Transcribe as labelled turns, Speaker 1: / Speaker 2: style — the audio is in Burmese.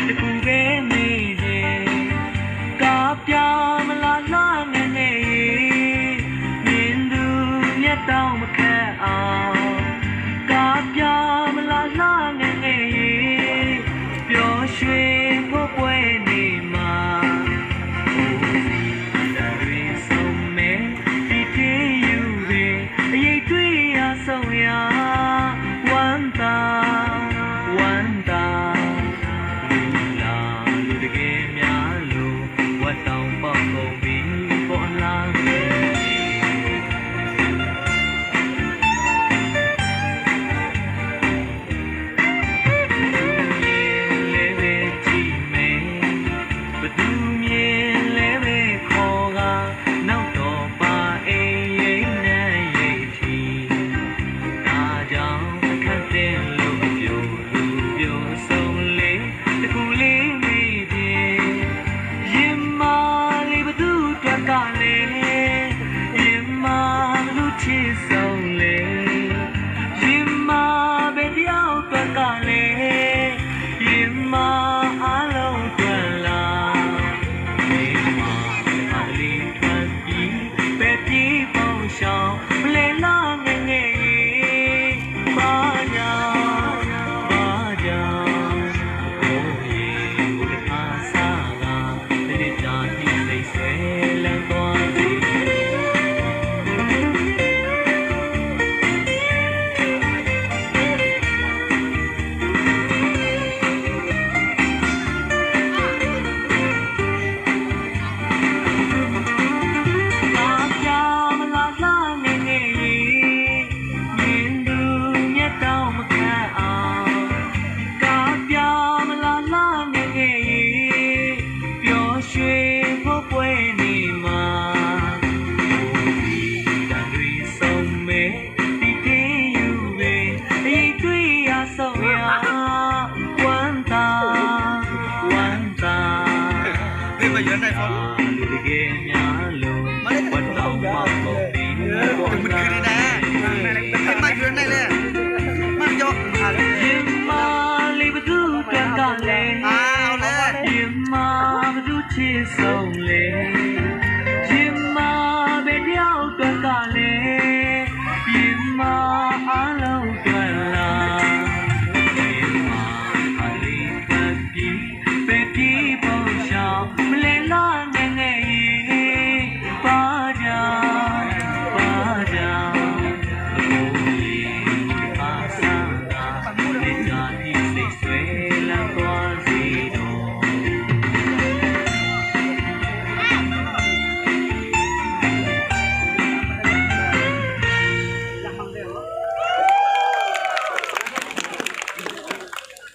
Speaker 1: တကူပဲမေးတယ်ကားပြမလားလှငယ်ငယ်မြင်သူမျက်တောင်မခတ်အောင်ကားပြမလားလှငယ်ငယ်ပျော်ရွှင်ဖို့ပွဲနေမှာဆုံးရဝမ်းသာလူလာလူတကယ်များလို့ဝတ်တောင်ပေါက်ကုန်ပြီးပေါ်လာဆုံးလေရင်မာပဲတယောက်တွက်ကလေရင်မာအလုံးတွက်လာရင်မာအလေးတွက်ပြီးပဲပြေးပေါင်းရှောင်းမလဲလာငယ်ငယ်ဘာညာဘိုးရေဘုရားစားကတဲ့တာဒီစိတ်ဆဲလန်သွားစီဝမ်းသာ
Speaker 2: 没有人来说。